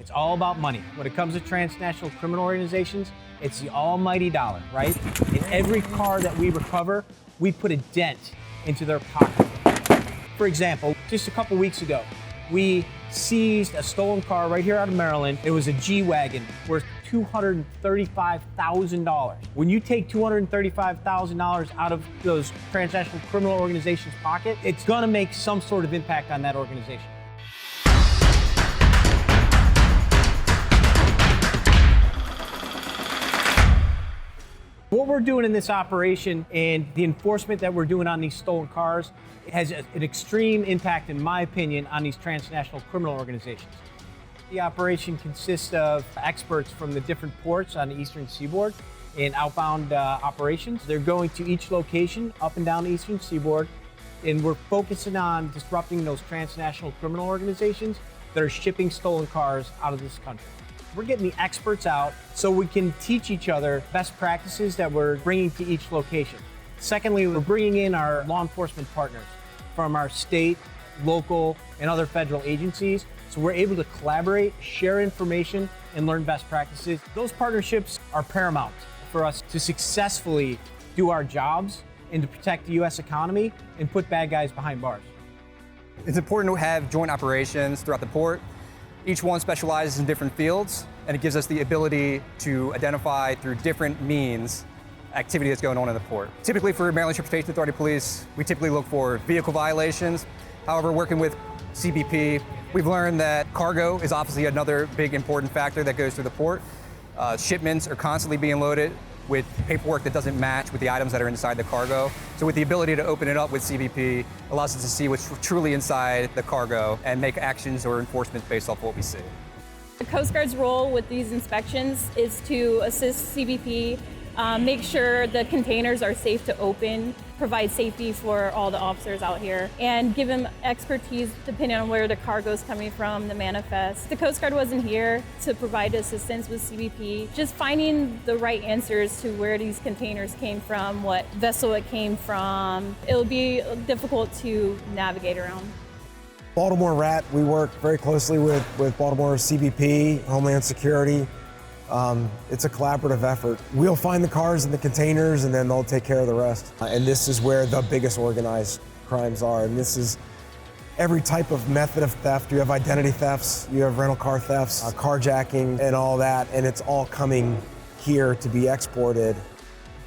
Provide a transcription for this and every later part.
It's all about money. When it comes to transnational criminal organizations, it's the almighty dollar, right? In every car that we recover, we put a dent into their pocket. For example, just a couple weeks ago, we seized a stolen car right here out of Maryland. It was a G-Wagon worth $235,000. When you take $235,000 out of those transnational criminal organizations' pocket, it's gonna make some sort of impact on that organization. What we're doing in this operation and the enforcement that we're doing on these stolen cars has an extreme impact, in my opinion, on these transnational criminal organizations. The operation consists of experts from the different ports on the eastern seaboard in outbound operations. They're going to each location up and down the eastern seaboard, and we're focusing on disrupting those transnational criminal organizations that are shipping stolen cars out of this country. We're getting the experts out so we can teach each other best practices that we're bringing to each location. Secondly, we're bringing in our law enforcement partners from our state, local, and other federal agencies, so we're able to collaborate, share information, and learn best practices. Those partnerships are paramount for us to successfully do our jobs and to protect the U.S. economy and put bad guys behind bars. It's important to have joint operations throughout the port. Each one specializes in different fields, and it gives us the ability to identify through different means activity that's going on in the port. Typically for Maryland Transportation Authority Police, we typically look for vehicle violations. However, working with CBP, we've learned that cargo is obviously another big important factor that goes through the port. Shipments are constantly being loaded with paperwork that doesn't match with the items that are inside the cargo. So with the ability to open it up with CBP allows us to see what's truly inside the cargo and make actions or enforcement based off what we see. The Coast Guard's role with these inspections is to assist CBP, make sure the containers are safe to open, provide safety for all the officers out here, and give them expertise depending on where the cargo is coming from, the manifest. The Coast Guard wasn't here to provide assistance with CBP, just finding the right answers to where these containers came from, what vessel it came from. It'll be difficult to navigate around. Baltimore RAT, we work very closely with Baltimore CBP, Homeland Security. It's a collaborative effort. We'll find the cars and the containers, and then they'll take care of the rest. And this is where the biggest organized crimes are. And this is every type of method of theft. You have identity thefts, you have rental car thefts, carjacking, and all that. And it's all coming here to be exported.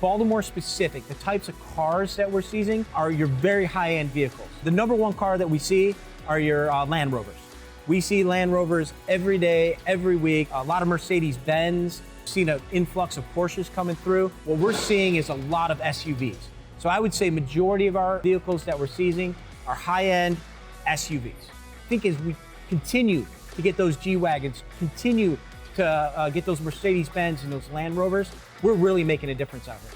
Baltimore specific, the types of cars that we're seizing are your very high-end vehicles. The number one car that we see are your Land Rovers. We see Land Rovers every day, every week, a lot of Mercedes-Benz. We've seen an influx of Porsches coming through. What we're seeing is a lot of SUVs. So I would say majority of our vehicles that we're seizing are high-end SUVs. I think as we continue to get those G-Wagons, continue to get those Mercedes-Benz and those Land Rovers, we're really making a difference out here.